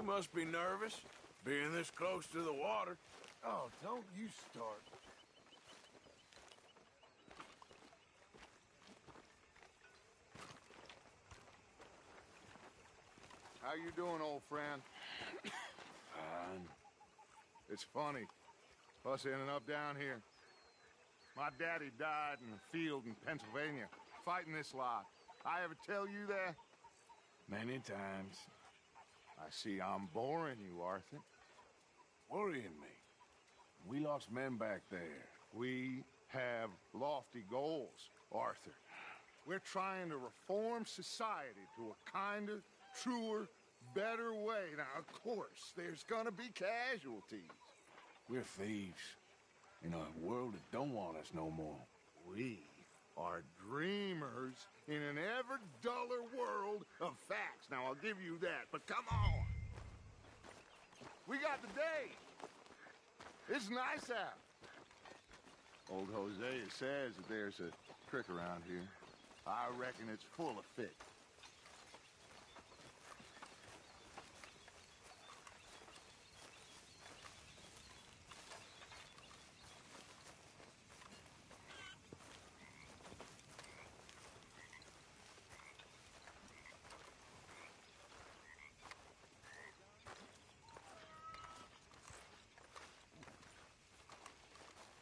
You must be nervous, being this close to the water. Oh, don't you start. How you doing, old friend? Fine. It's funny, us ending up down here. My daddy died in a field in Pennsylvania, fighting this lot. I ever tell you that? Many times. I see I'm boring you, Arthur. Worrying me. We lost men back there. We have lofty goals, Arthur. We're trying to reform society to a kinder, truer, better way. Now, of course, there's gonna be casualties. We're thieves. In a world that don't want us no more. We are dreamers in an ever duller world of facts. Now, I'll give you that, but come on. We got the day. It's nice out. Old Hosea says that there's a creek around here. I reckon it's full of fish.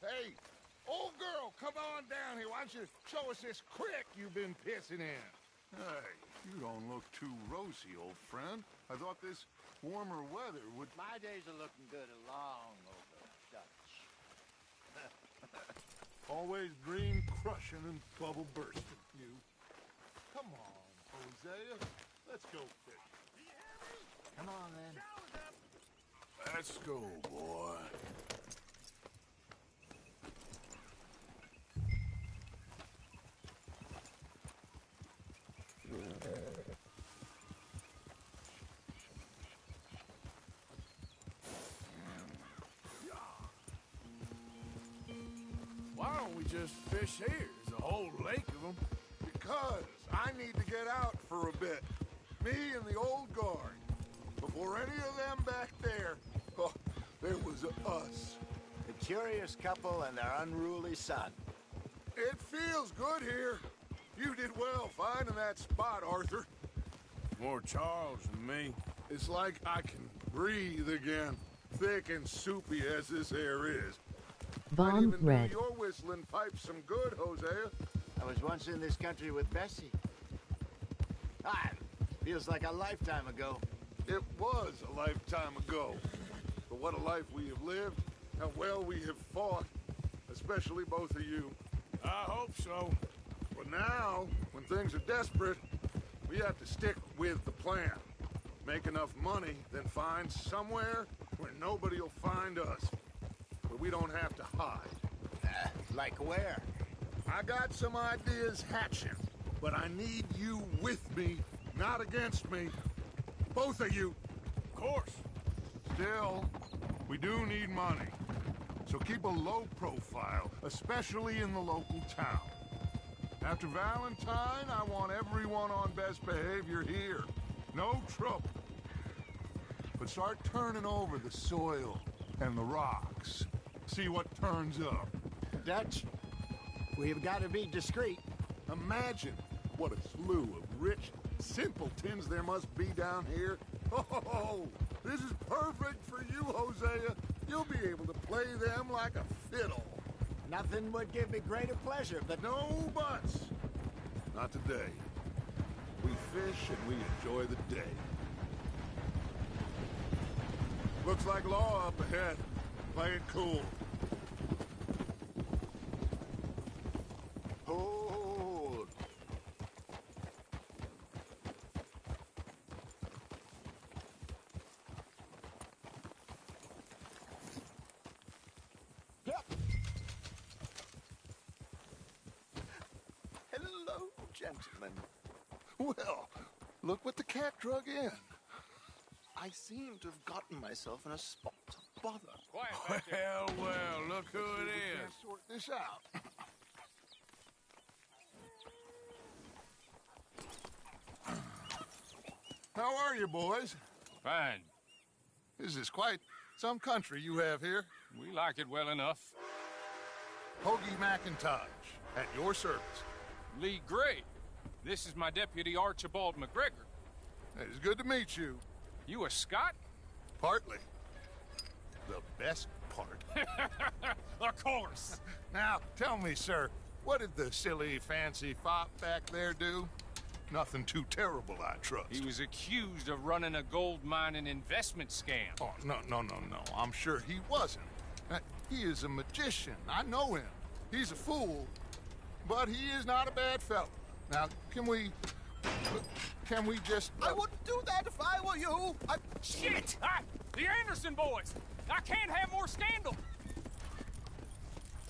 Hey, old girl, come on down here. Why don't you show us this creek you've been pissing in? Hey, you don't look too rosy, old friend. I thought this warmer weather would... My days are looking good along over Dutch. Always dream crushing and bubble bursting, you. Come on, Hosea. Let's go fishing. Come on, then. Let's go, boy. Why don't we just fish here? There's a whole lake of them. Because I need to get out for a bit. Me and the old guard. Before any of them back there, oh, there was us. The curious couple and their unruly son. It feels good here. You did well finding that spot, Arthur. More Charles than me. It's like I can breathe again. Thick and soupy as this air is. Von Even Red. your whistling pipes some good, Hosea. I was once in this country with Bessie. Ah, feels like a lifetime ago. It was a lifetime ago. But what a life we have lived. How well we have fought. Especially both of you. I hope so. But now, when things are desperate, we have to stick with the plan. Make enough money, then find somewhere where nobody will find us. Where we don't have to hide. Like where? I got some ideas hatching, but I need you with me, not against me. Both of you. Of course. Still, we do need money. So keep a low profile, especially in the local town. After Valentine, I want everyone on best behavior here. No trouble. But start turning over the soil and the rocks. See what turns up. Dutch, we've got to be discreet. Imagine what a slew of rich simpletons there must be down here. Oh, this is perfect for you, Hosea. You'll be able to play them like a fiddle. Nothing would give me greater pleasure, but No buts. Not today. We fish and we enjoy the day. Looks like law up ahead. Play it cool. hold. Yep. Hello, gentlemen. Well, look what the cat drug in. I seem to have gotten myself in a spot of bother. Well, look who it We can't is. sort this out. How are you, boys? Fine. This is quite some country you have here. We like it well enough. Hoagie McIntosh, at your service. Lee Gray. This is my deputy Archibald McGregor. It's good to meet you. You a Scot? Partly. The best part. Of course. Now, tell me, sir, what did the silly, fancy fop back there do? Nothing too terrible, I trust. He was accused of running a gold mining investment scam. Oh, no. I'm sure he wasn't. He is a magician. I know him. He's a fool, but he is not a bad fellow. Now, can we just... I wouldn't do that if I were you. Shit! The Anderson boys! I can't have more scandal!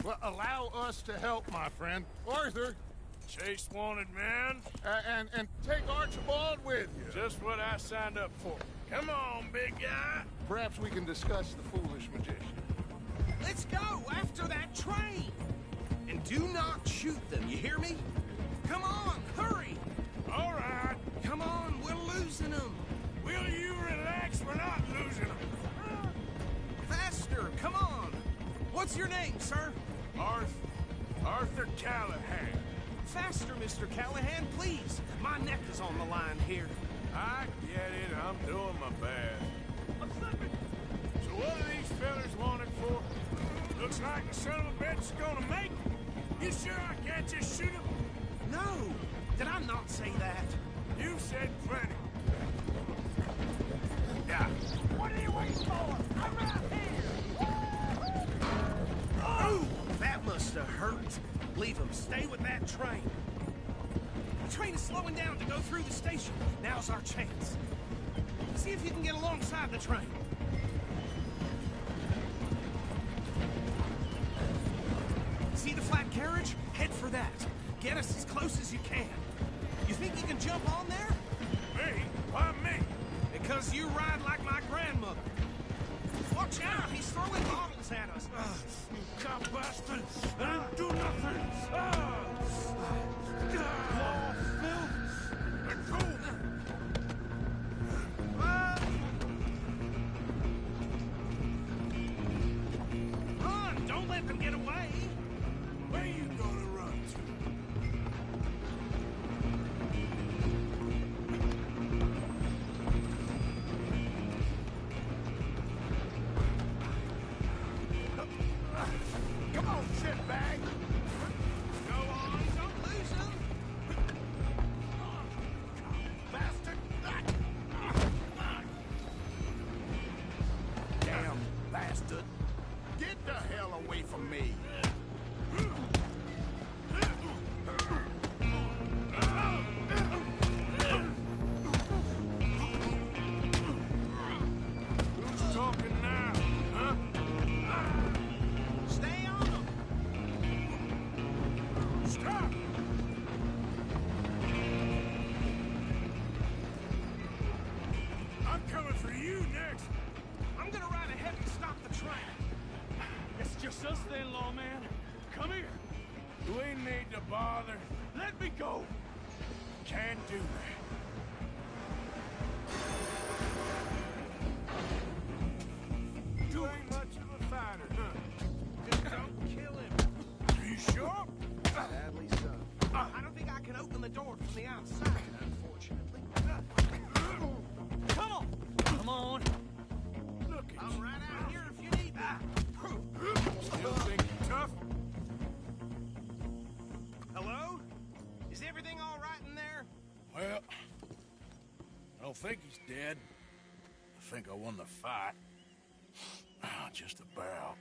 Well, allow us to help, my friend. Arthur. Chase wanted man. And take Archibald with you. Just what I signed up for. Come on, big guy. Perhaps we can discuss the foolish magician. Let's go after that train! And do not shoot them, you hear me? Come on, hurry! All right. Come on, we're losing them! Will you relax? We're not losing them. Faster, come on! What's your name, sir? Arthur Callahan. Faster, Mr. Callahan, please! My neck is on the line here. I get it. I'm doing my best. I'm slipping. So what are these fellas wanted for? Looks like the son of a bitch is gonna make it. You sure I can't just shoot him? No! Did I not say that? You said plenty. Yeah. What are you waiting for? I'm right here! Oh! That must have hurt. Leave him. Stay with that train. The train is slowing down to go through the station. Now's our chance. See if you can get alongside the train. See the flat carriage? Head for that. Get us as close as you can. You think you can jump on there? Me? Why me? Because you ride like my grandmother. Watch out! He's throwing bottles at us. You cop bastard! I didn't do nothing! Run! Don't let them get away! Where you gonna run to? Come on, shitbag! Go on, don't lose them! Bastard! Damn bastard! Get the hell away from me! Who's talking now? Huh? Stay on them! Stop! I'm coming for you next. I'm gonna ride ahead and stop the train. It's just us then, lawman. Come here. You ain't need to bother. Let me go. Can't do that. You ain't much of a fighter, huh? Just don't kill him. Are you sure? Sadly so. I don't think I can open the door from the outside, unfortunately. Come on! Come on! Look at I'm you. right out here if you need me. Still think you're tough? Hello? Is everything all right in there? Well, I don't think he's dead. I think I won the fight. Just about.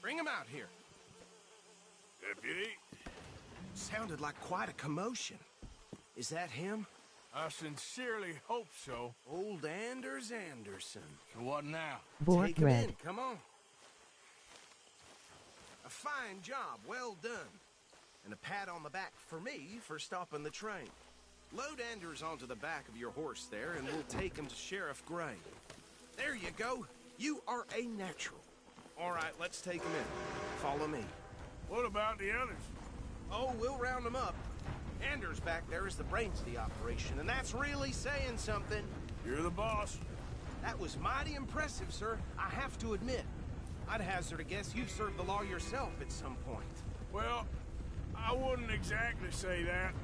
Bring him out here. Deputy, Sounded like quite a commotion. Is that him? I sincerely hope so. Old Anders Anderson. So what now? Board Take him red. in, come on. A fine job, well done. And a pat on the back for me for stopping the train. Load Anders onto the back of your horse there, and we'll take him to Sheriff Gray. There you go. You are a natural. All right, let's take him in. Follow me. What about the others? Oh, we'll round them up. Anders back there is the brains of the operation, and that's really saying something. You're the boss. That was mighty impressive, sir. I have to admit. I'd hazard a guess you've served the law yourself at some point. Well, I wouldn't exactly say that.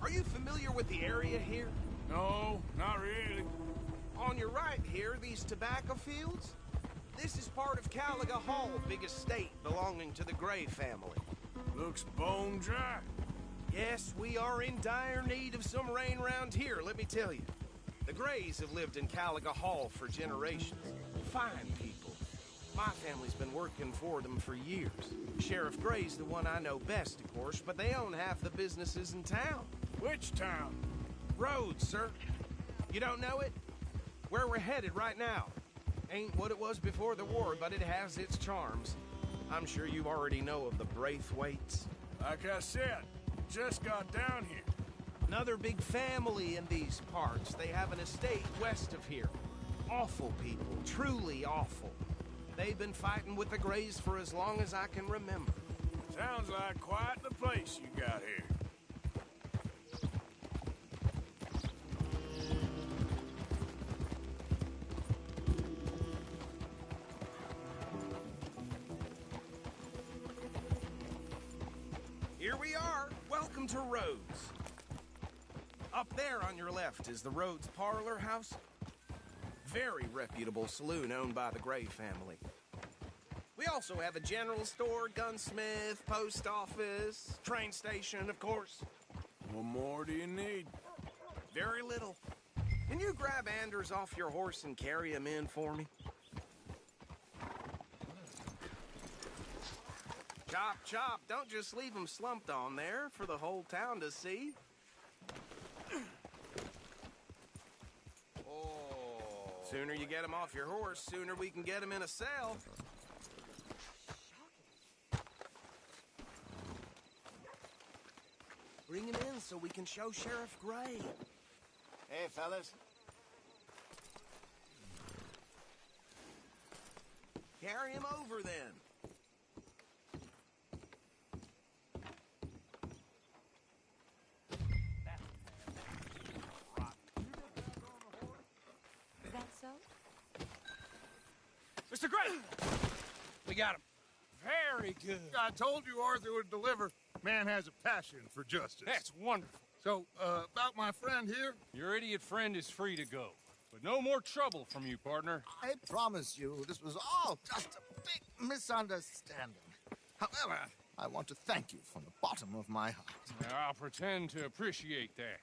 Are you familiar with the area here? No, not really. On your right here, these tobacco fields? This is part of Caliga Hall, big estate belonging to the Gray family. Looks bone dry. Yes, we are in dire need of some rain around here, let me tell you. The Grays have lived in Caliga Hall for generations. Fine people. My family's been working for them for years. Sheriff Gray's the one I know best, of course, but they own half the businesses in town. Which town? Rhodes, sir. You don't know it? Where we're headed right now. Ain't what it was before the war, but it has its charms. I'm sure you already know of the Braithwaites. Like I said, just got down here. Another big family in these parts. They have an estate west of here. Awful people, truly awful. They've been fighting with the Grays for as long as I can remember. Sounds like quite the place you got here. Here we are. Welcome to Rhodes. Up there on your left is the Rhodes Parlor House. Very reputable saloon owned by the Gray family. We also have a general store, gunsmith, post office, train station, of course. What more do you need? Very little. Can you grab Anders off your horse and carry him in for me? Chop, chop. Don't just leave him slumped on there for the whole town to see. Sooner you get him off your horse, sooner we can get him in a cell. Bring him in so we can show Sheriff Gray. Hey, fellas. Carry him over, then. Is that so? Mr. Gray! We got him. Very good. I told you Arthur would deliver. Man has a passion for justice. That's wonderful. So, about my friend here? Your idiot friend is free to go. But no more trouble from you, partner. I promise you, this was all just a big misunderstanding. However, I want to thank you from the bottom of my heart. Now, I'll pretend to appreciate that.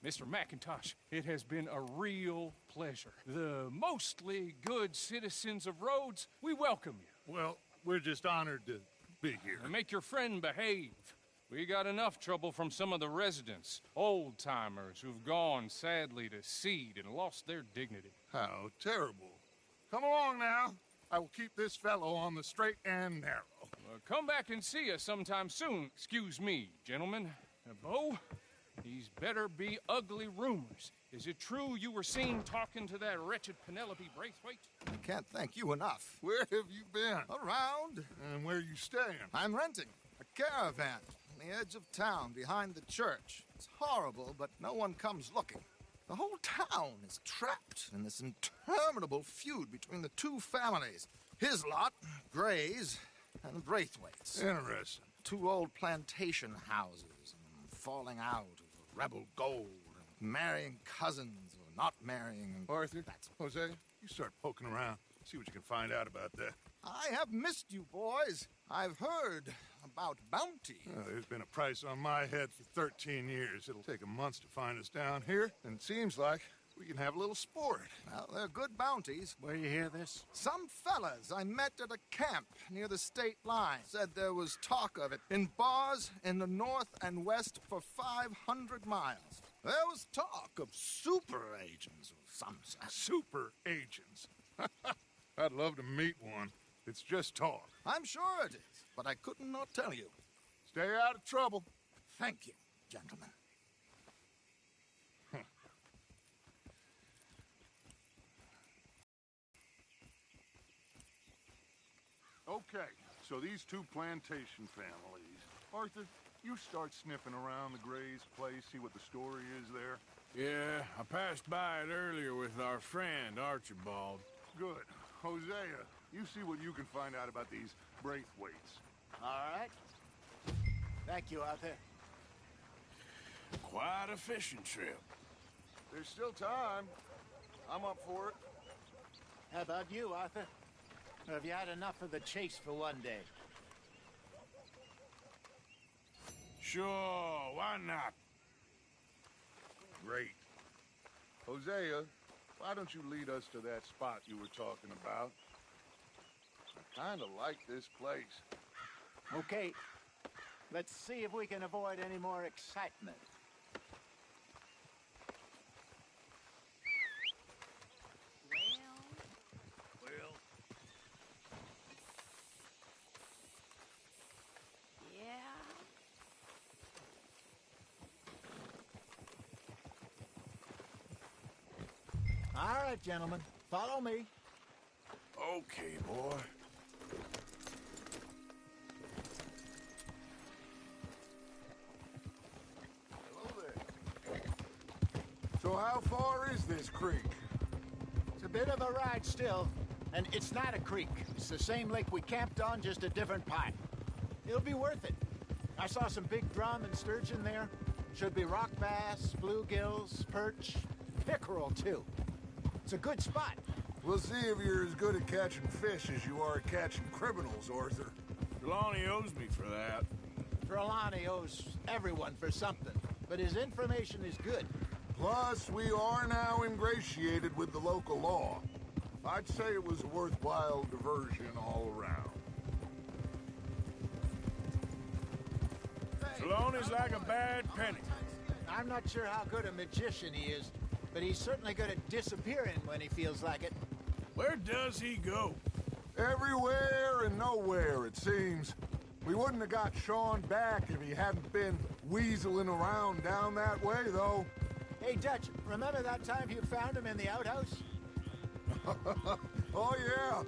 Mr. McIntosh, it has been a real pleasure. The mostly good citizens of Rhodes, we welcome you. Well, we're just honored to be here. And make your friend behave. We got enough trouble from some of the residents, old-timers who've gone, sadly, to seed and lost their dignity. How terrible. Come along now. I will keep this fellow on the straight and narrow. Come back and see us sometime soon. Excuse me, gentlemen. Bo, these better be ugly rumors. Is it true you were seen talking to that wretched Penelope Braithwaite? I can't thank you enough. Where have you been? Around. And where you staying? I'm renting a caravan on the edge of town behind the church. It's horrible, but no one comes looking. The whole town is trapped in this interminable feud between the two families. His lot, Gray's, and the Braithwaites. Interesting. Two old plantation houses, falling out of rebel gold, marrying cousins or not marrying. Arthur, Jose, you start poking around. See what you can find out about that. I have missed you, boys. I've heard about bounty. There's been a price on my head for 13 years. It'll take a month to find us down here, and it seems like we can have a little sport. Well, they're good bounties. Where you hear this? Some fellas I met at a camp near the state line said there was talk of it in bars in the north and west for 500 miles. There was talk of super agents of some sort. Super agents. I'd love to meet one. It's just talk. I'm sure it is, but I could not tell you. Stay out of trouble. Thank you, gentlemen. Okay, so these two plantation families. Arthur, you start sniffing around the Gray's place, see what the story is there. Yeah, I passed by it earlier with our friend, Archibald. Good. Hosea, you see what you can find out about these Braithwaites. All right. Thank you, Arthur. Quite a fishing trip. There's still time. I'm up for it. How about you, Arthur? Or have you had enough of the chase for one day? Sure, why not? Great. Hosea, why don't you lead us to that spot you were talking about? I kind of like this place. Okay. Let's see if we can avoid any more excitement. Well, Yeah. All right, gentlemen. Follow me. okay, boy. Hello there. So how far is this creek? It's a bit of a ride still, and it's not a creek. It's the same lake we camped on, just a different pipe. It'll be worth it. I saw some big drum and sturgeon there. Should be rock bass, bluegills, perch, pickerel, too. It's a good spot. We'll see if you're as good at catching fish as you are at catching criminals, Arthur. Trelawney owes me for that. Trelawney owes everyone for something, but his information is good. Plus, we are now ingratiated with the local law. I'd say it was a worthwhile diversion all around. Trelawney's like a bad penny. I'm not sure how good a magician he is, but he's certainly good at disappearing when he feels like it. Where does he go? Everywhere and nowhere, it seems. We wouldn't have got Sean back if he hadn't been weaseling around down that way, though. Hey, Dutch, remember that time you found him in the outhouse? Oh, yeah.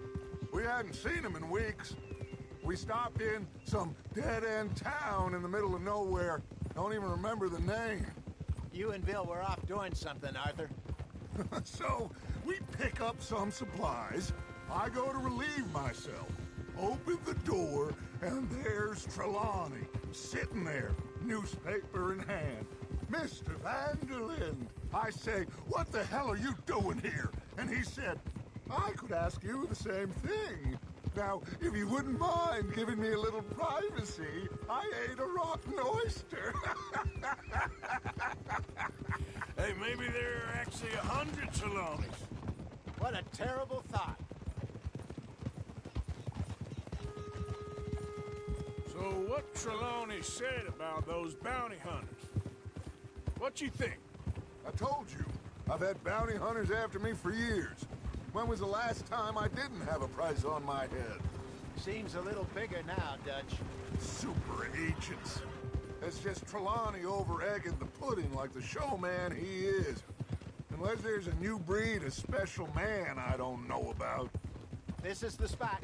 We hadn't seen him in weeks. We stopped in some dead-end town in the middle of nowhere. Don't even remember the name. You and Bill were off doing something, Arthur. So, we pick up some supplies. I go to relieve myself. Open the door, and there's Trelawney, sitting there, newspaper in hand. Mr. Vanderlyn. I say, what the hell are you doing here? And he said, I could ask you the same thing. Now, if you wouldn't mind giving me a little privacy, I ate a rotten oyster. Hey, maybe there are actually 100 Trelawneys. What a terrible thought. So what Trelawney said about those bounty hunters? What you think? I told you, I've had bounty hunters after me for years. When was the last time I didn't have a price on my head? Seems a little bigger now, Dutch. Super agents. It's just Trelawney over-egging the pudding like the showman he is. Unless there's a new breed of special man I don't know about. This is the spot.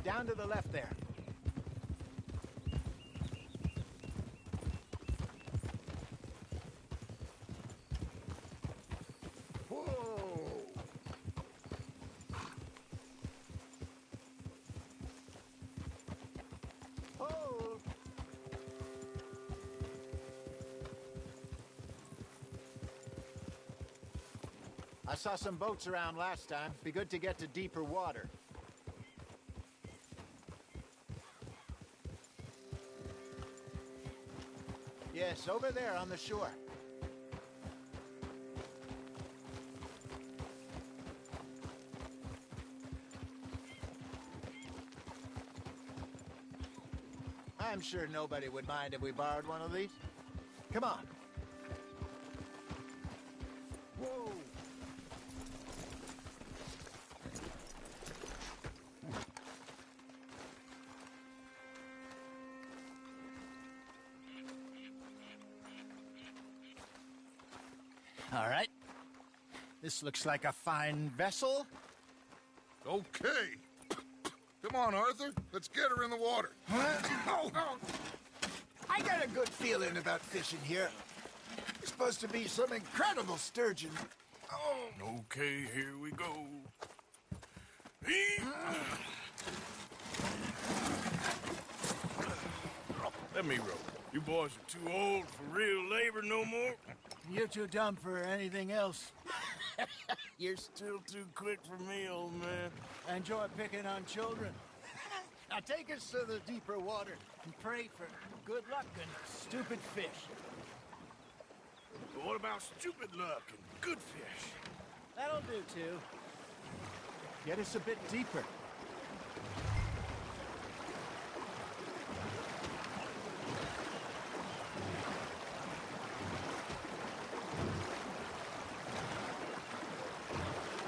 Down to the left there. Whoa! Hold. I saw some boats around last time. Be good to get to deeper water. Yes, over there on the shore. I'm sure nobody would mind if we borrowed one of these. Come on. Whoa! All right. This looks like a fine vessel. Okay. Come on, Arthur. Let's get her in the water. I got a good feeling about fishing here. It's supposed to be some incredible sturgeon. Okay, here we go. Let me row. You boys are too old for real labor no more. You're too dumb for anything else. You're still too quick for me, old man. Enjoy picking on children. Now take us to the deeper water and pray for good luck and stupid fish. But what about stupid luck and good fish? That'll do, too. Get us a bit deeper.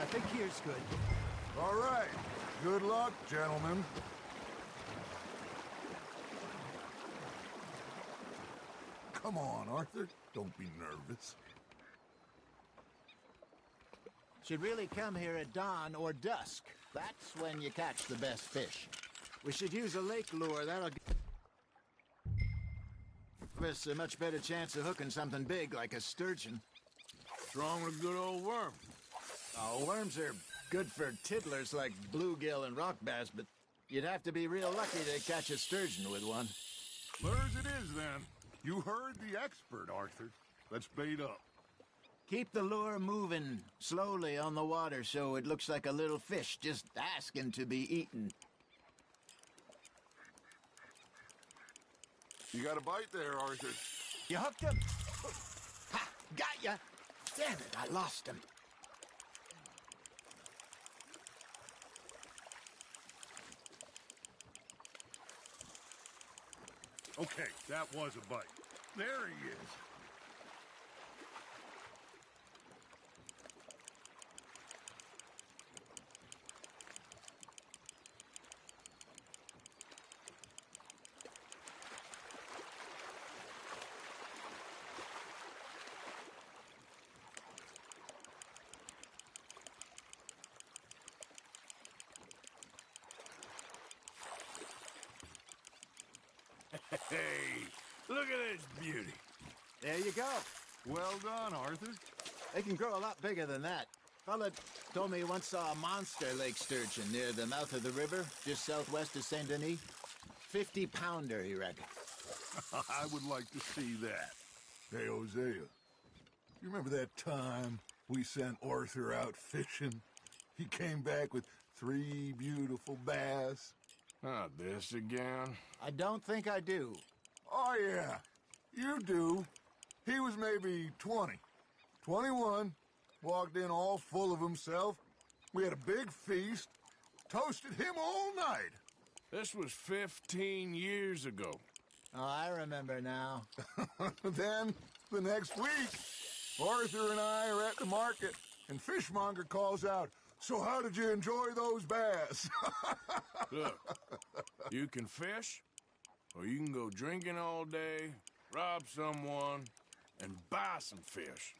I think here's good. All right. Good luck, gentlemen. Come on, Arthur. Don't be nervous. Should really come here at dawn or dusk. That's when you catch the best fish. We should use a lake lure. That'll give us a much better chance of hooking something big like a sturgeon. What's wrong with a good old worm? Oh, worms are good for tiddlers like bluegill and rock bass, but you'd have to be real lucky to catch a sturgeon with one. Lures it is, then. You heard the expert, Arthur. Let's bait up. Keep the lure moving slowly on the water so it looks like a little fish just asking to be eaten. You got a bite there, Arthur. You hooked him? Ha! Got ya! Damn it, I lost him. Okay, that was a bite. There he is. Hey, look at this beauty. There you go. Well done, Arthur. They can grow a lot bigger than that. Fella told me he once saw a monster lake sturgeon near the mouth of the river, just southwest of Saint Denis. 50-pounder, he reckoned. I would like to see that. Hey, Hosea, you remember that time we sent Arthur out fishing? He came back with 3 beautiful bass. Not this again. I don't think I do. Oh, yeah, you do. He was maybe 20, 21, walked in all full of himself. We had a big feast, toasted him all night. This was 15 years ago. Oh, I remember now. Then, the next week, Arthur and I are at the market, and Fishmonger calls out, "So how did you enjoy those bass?" Look, you can fish, or you can go drinking all day, rob someone, and buy some fish.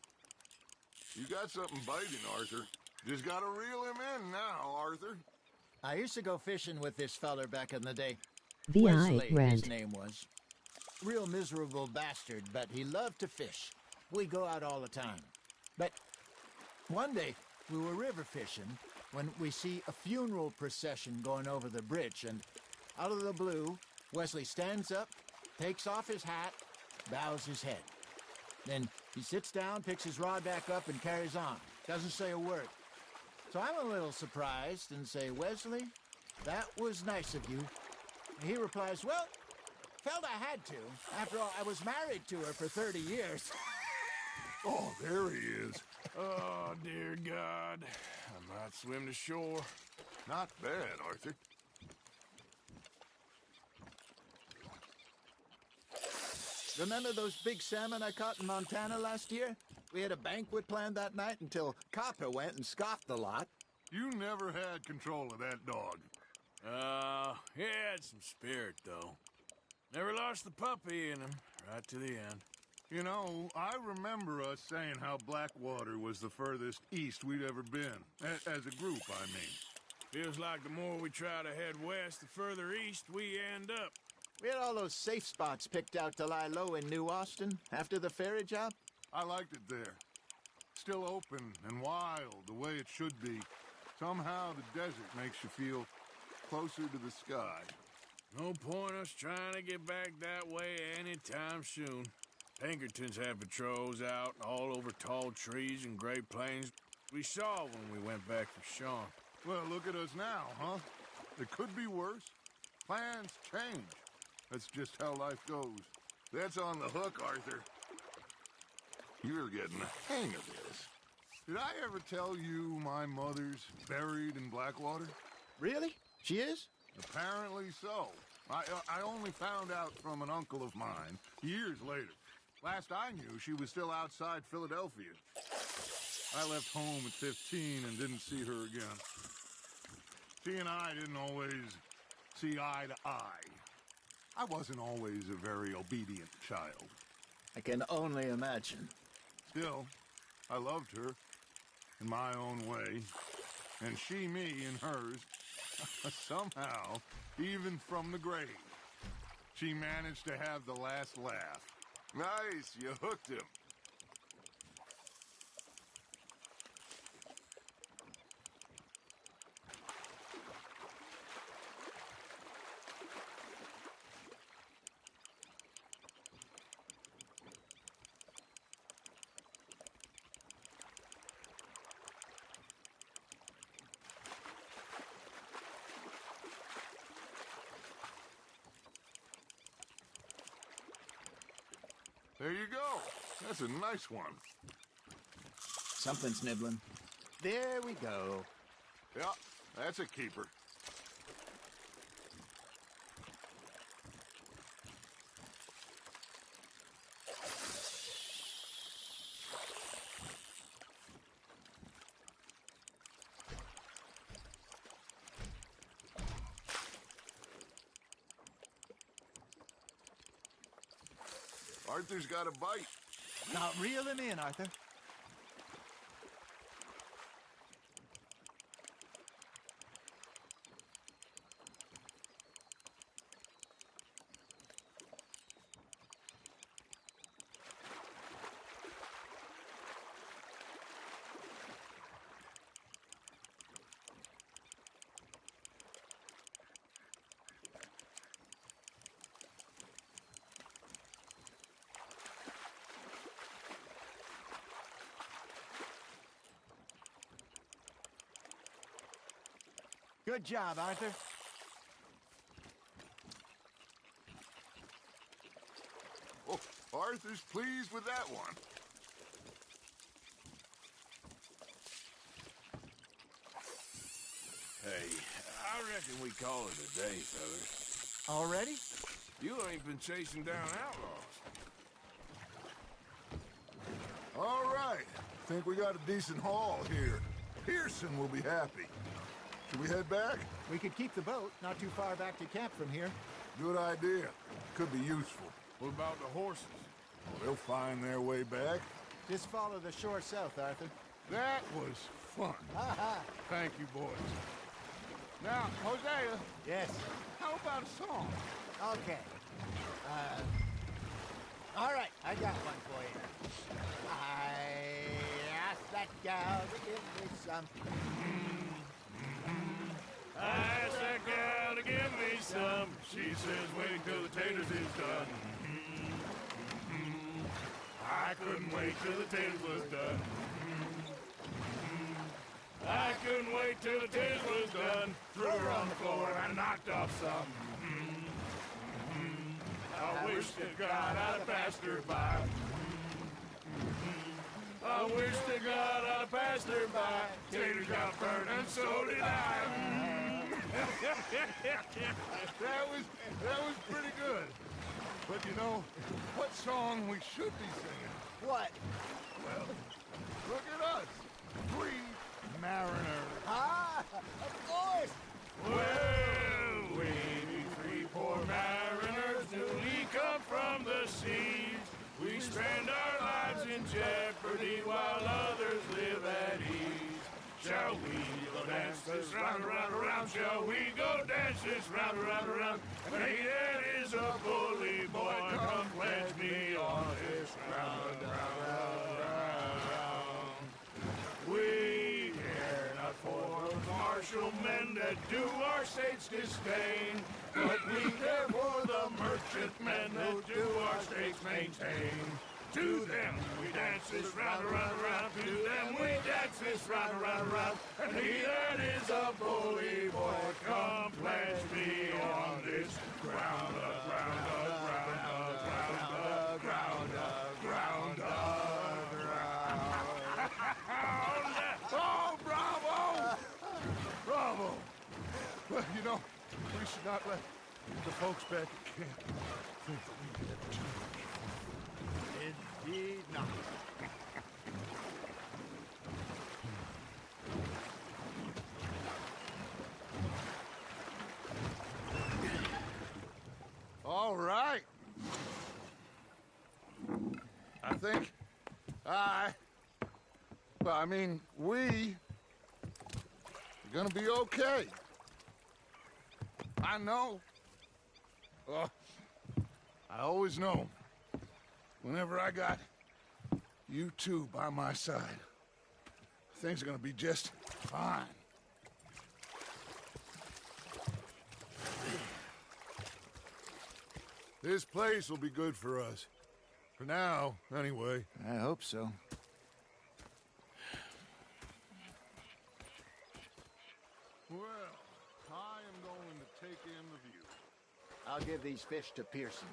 You got something biting, Arthur. Just gotta reel him in now, Arthur. I used to go fishing with this feller back in the day. VI Wesley, his Rent. name was. Real miserable bastard, but he loved to fish. We'd go out all the time. But one day, we were river fishing when we see a funeral procession going over the bridge, and out of the blue, Wesley stands up, takes off his hat, bows his head. Then he sits down, picks his rod back up, and carries on. Doesn't say a word. So I'm a little surprised and say, "Wesley, that was nice of you." And he replies, "Well, felt I had to. After all, I was married to her for 30 years. Oh, there he is. Oh, dear God. I might swim to shore. Not bad, Arthur. Remember those big salmon I caught in Montana last year? We had a banquet planned that night until Copper went and scoffed the lot. You never had control of that dog. He had some spirit, though. Never lost the puppy in him, right to the end. You know, I remember us saying how Blackwater was the furthest east we'd ever been. As a group, I mean. Feels like the more we try to head west, the further east we end up. We had all those safe spots picked out to lie low in New Austin after the ferry job. I liked it there. Still open and wild, the way it should be. Somehow the desert makes you feel closer to the sky. No point us trying to get back that way anytime soon. Pinkertons had patrols out all over tall trees and Great Plains. We saw when we went back for Sean. Well, look at us now, huh? It could be worse. Plans change. That's just how life goes. That's on the hook, Arthur. You're getting the hang of this. Did I ever tell you my mother's buried in Blackwater? Really? She is? Apparently so. I only found out from an uncle of mine years later. Last I knew, she was still outside Philadelphia. I left home at 15 and didn't see her again. She and I didn't always see eye to eye. I wasn't always a very obedient child. I can only imagine. Still, I loved her in my own way, and she me in hers. Somehow, even from the grave, she managed to have the last laugh. Nice, you hooked him. There you go. That's a nice one. Something's nibbling. There we go. Yeah, that's a keeper. Arthur's got a bite. Now reel him in, Arthur. Good job, Arthur. Oh, Arthur's pleased with that one. Hey, I reckon we call it a day, fellas. Already? You ain't been chasing down outlaws. All right. Think we got a decent haul here. Pearson will be happy. Should we head back? We could keep the boat not too far back to camp from here. Good idea. Could be useful. What about the horses? Well, they'll find their way back. Just follow the shore south, Arthur. That was fun. Thank you, boys. Now, Hosea, Yes. how about a song? Okay. All right, I got one for you. I asked that gal to give me some. I asked that gal to give me some. She says wait till the taters is done. I couldn't wait till the taters was done. I couldn't wait till the taters was done. Threw her on the floor and I knocked off some. I wish to God I'd have passed her by. I wish to God I'd have passed her by. Taters got burned and so did I. That was pretty good. But you know, what song we should be singing? What? Well, look at us. 3 mariners. Ah, of course. Well, we be 3 poor mariners newly come from the seas. We spend our lives in jeopardy while others live at ease. Shall we go dance this round, around, around? Shall we go dance this round, around, around? And he that is a bully boy, come pledge me on this round, round, round, round. We care not for the martial men that do our state's disdain, but we care for the merchant men that do our state's maintain. To them we dance this round, around, around. To them we dance this round, around, around. And he that is a bully boy, come pledge me on this ground, ground, ground, ground, ground, ground, ground. Oh, bravo! Bravo! Well, you know, we should not let the folks back at camp think that we did too much. Indeed not. All right. I think we are gonna be okay. I know. I always know. Whenever I got you two by my side, things are gonna be just fine. This place will be good for us. For now, anyway. I hope so. Well, I am going to take in the view. I'll give these fish to Pearson.